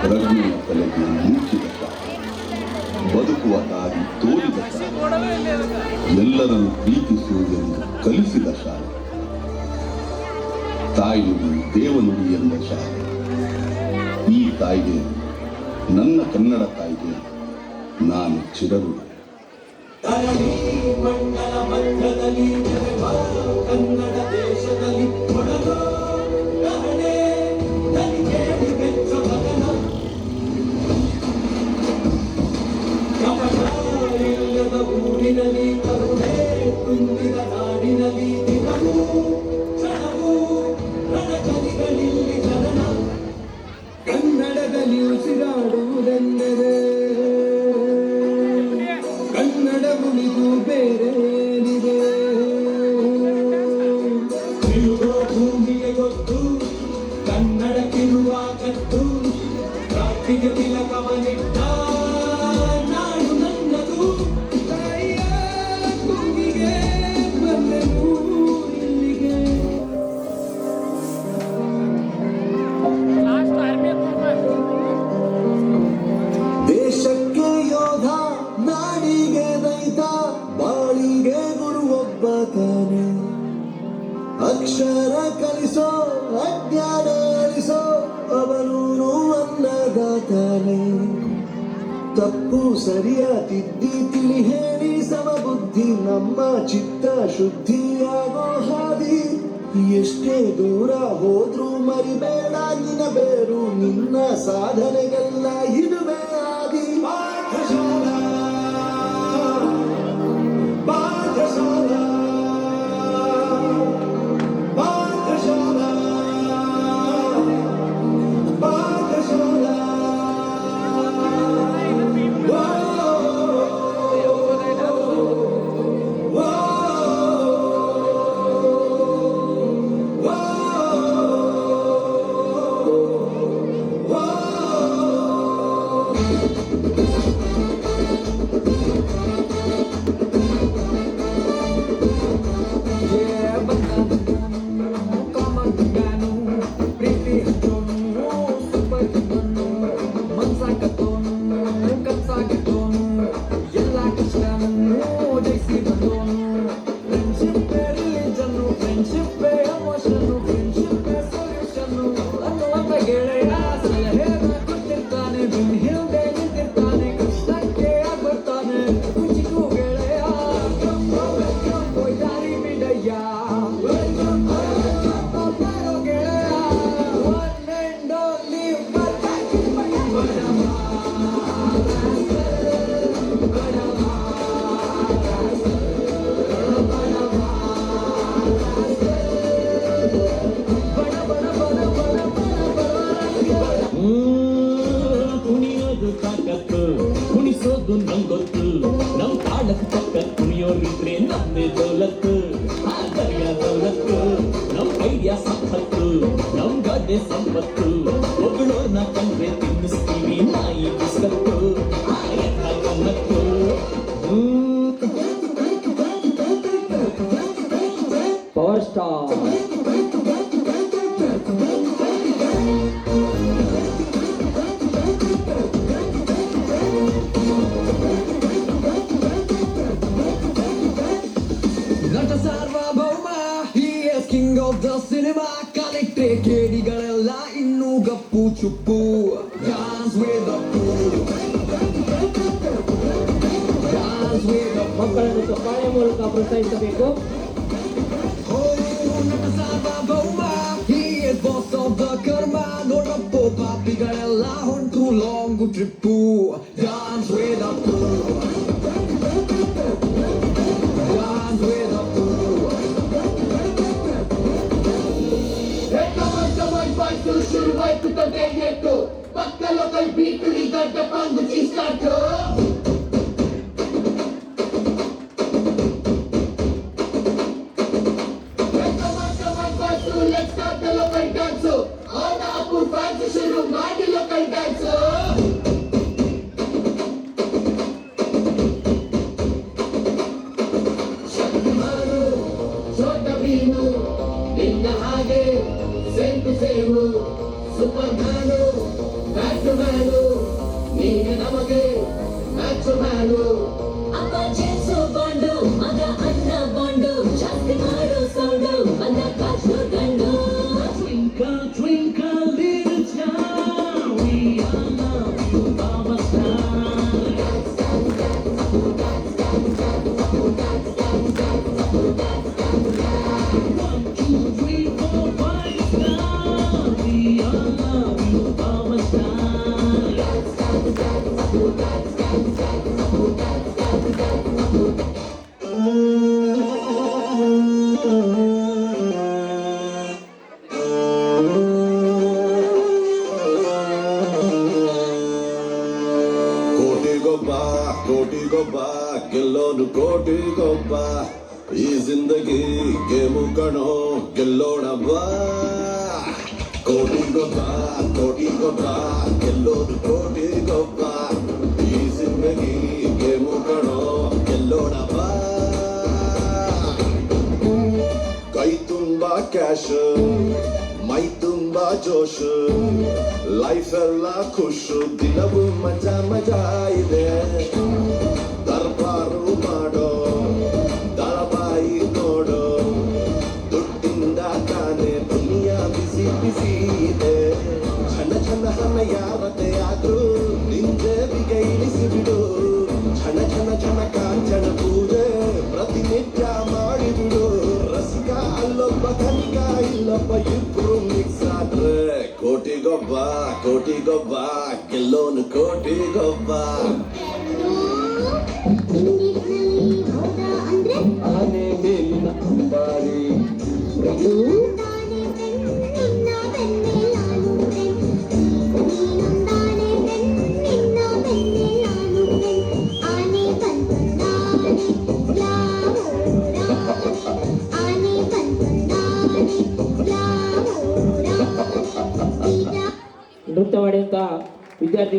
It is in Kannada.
ಪ್ರಜ್ಞೆಯ ತಲೆಗೆ ಮುಚ್ಚಿದ ಶಾಲೆ, ಬದುಕುವ ದಾರಿ ತೋರಿದ ಶಾಲೆ, ಎಲ್ಲರನ್ನು ಪ್ರೀತಿಸುವುದೆಂದು ಕಲಿಸಿದ ಶಾಲೆ, ತಾಯಿನುಡಿ ದೇವನುಡಿ ಎಂಬ ಶಾಲೆ. ಈ ತಾಯಿಗೆ, ನನ್ನ ಕನ್ನಡ ತಾಯಿಗೆ ನಾನು ಚಿರಋಣಿ. ಮಂಡಲ ಮಧ್ಯದಲ್ಲಿ ಕನ್ನಡ ದೇಶದಲ್ಲಿ ಊರಿನಲ್ಲಿ ಕರುಣೆ ತುಂಬಿದ ನಾಡಿನಲ್ಲಿ ದಿನವೂ ಕ್ಷಣವೂ ರಣಕಲಿಗಳಲ್ಲಿ ಜನನ ಕನ್ನಡದಲ್ಲಿ ಉಸಿರಾಡುವುದೆಂದರೆ ಕನ್ನಡ ಉಳಿದು ಬೇರೇನಿದೆ. ತಿರುಗೋ ಭೂಮಿಗೆ ಗೊತ್ತು ಕನ್ನಡಕ್ಕಿರುವ ಕತ್ತು, ರಾತ್ರಿಗೆ ತಿಲಕವನಿಟ್ಟ ನಾಡು ನನ್ನದು. ತಾಯಿಯ ಕೂಗಿಗೆ ಬಂದೆವು ಇಲ್ಲಿಗೆ. ದೇಶಕ್ಕೆ ಯೋಧ, ನಾಡಿಗೆ ದೈತ, ಬಾಳಿಗೆ ಗುರು ಒಬ್ಬ ತಾನೆ. ಅಕ್ಷರ ಕಲಿಸೋ ಅಜ್ಞಾನ ಅಳಿಸೋ ಅವನೂನು ಅನ್ನದಾತಾನೆ. ತಪ್ಪು ಸರಿಯ ತಿದ್ದಿ ತಿಳಿ ಹೇಳಿ ಸಮಬುದ್ಧಿ ನಮ್ಮ ಚಿತ್ತ ಶುದ್ಧಿಯಾಗೋ ಹಾದಿ. ಎಷ್ಟೇ ದೂರ ಹೋದ್ರೂ ಮರಿಬೇಡ ನಿನ್ನ ಬೇರು, ನಿನ್ನ ಸಾಧನೆಗೆಲ್ಲ ಇದುವೇ ಆದಿ. ಪಾಠಶಾಲಾ ಪಾಠಶಾಲಾ ಪಾಠಶಾಲಾ ಪಾಠಶಾಲಾ. ಕುಣಿಸೋದು ನಂಗೊತ್ತು, ನಮ್ ತಾಳಕ್ ತಕ್ಕ ಕುಣಿಯೋರಿದ್ರೆ ನಮ್ದೇ ದೌಲತ್ತು. ಆದರ್ಯ ದೌಲತ್ತು, ನಮ್ ಐಡಿಯಾ ಸಂಪತ್ತು, ನಮ್ ಗದ್ದೆ ಸಂಪತ್ತು. ಒಗಳೋರ್ನ ಕಂಡ್ರೆ ತಿನ್ನಿಸ್ತೀವಿ ನಾಯಿ ಬಿಸ್ಕತ್ತು. ಆಯತ್ತ ಗಮ್ಮತ್ತು ಪವರ್ ಸ್ಟಾರ್. ನಟ ಸಾರ್ವಭೌಮ, he is king of the cinema. ಕಲೆಕ್ಟ್ರೆ ಕೇಡಿಗಳೆಲ್ಲ ಇನ್ನೂ ಗಪ್ಪು ಚುಪ್ಪು. Dance with the fool, dance with the ಮಕ್ಕಳನ್ನು ಚಪ್ಪಾಳೆ ಮೂಲಕ ಪ್ರೋತ್ಸಾಹಿಸಬೇಕು. ನಟ ಸಾರ್ವಭೌಮ, he is boss of the karma. ನೋಡಪ್ಪೋ ಪಾಪಿಗಳೆಲ್ಲ ಹೊಂಟು long trip. Dance with the fool, dance with the fool. Susul vai tutto dentro, baccalo col beat di gatta quando ci scatto. Let's start the local dance. Ora appu fazzi solo mani local dance. Shakmanu, Sotabinu, Linda Hage, Sentu Semu, Supermanu, Batman. ನೀನು ನಮಗೆ ಮ್ಯಾಚ್ ಮ್ಯಾನು ಅಪ್ಪ ಜೇಮ್ಸು ಬಾಂಡು ಮಗ ಅಣ್ಣ ಬಾಂಡು ಜಾಸ್ತಿ ಮಾಡು ಸೌಂಡು ಬಂದ ಕಾಚು ಗಂಡು Twinkle, twinkle, little star, we all love you, Baba Star. 1, 2, 3, 4, 5 star, we all love you, Baba Star. Kotigobba ಗೆಲ್ಲೋನು Kotigobba ಈ ಜಿಂದಗಿ ಗೇಮು ಕಣೋ ಗೆಲ್ಲೋಣ ಬಾ ಕೋಟಿಗೊಬ್ಬ ಗೆಲ್ಲೋನು ಕೋಟಿಗೊಬ್ಬ ಈ ಜಿಂದಗಿ ಗೇಮು ಕಣೋ ಗೆಲ್ಲೋಣ ಬಾ ಕೈ ತುಂಬಾ ಕ್ಯಾಶ್ ಮೈ ತುಂಬಾ ಜೋಶ್ ಲೈಫ್ ಎಲ್ಲ ಖುಷು ದಿನವೂ ಮಜಾ ಮಜಾ ಇದೆ ದರ್ಬಾರು ಮಾಡೋ ದಳಬಾಯಿ ನೋಡೋ ದುಡ್ಡಿಂದ ತಾನೇ ದುನಿಯಾ ಬಿಸಿ ಬಿಸಿ ಇದೆ ಛನ ಛನ ಹಣ ಯಾರತೆ ಆದ್ರೂ ನಿಂಜೇಬಿಗೆ ಇಳಿಸಿ ಬಿಡು ಛನ ಛನ ಛನ ಕಾಂಚನ ಪೂಜೆ ಪ್ರತಿನಿತ್ಯ ಮಾಡಿಬಿಡು ರಸಿಕ ಅಲ್ಲೊಬ್ಬ ಕನಿಕ ಇಲ್ಲೊಬ್ಬ ಇಬ್ರು ಮಿಕ್ಸ್ ಆದ್ರೆ ಕೋಟಿಗೊಬ್ಬ ಗೆಲ್ಲೋನು ಕೋಟಿಗೊಬ್ಬ ಆನೆ ಮೇಲಿನ ಅಂಬಾರಿ ನೃತ್ಯ ಮಾಡಿದಂತ ವಿದ್ಯಾರ್ಥಿಗಳು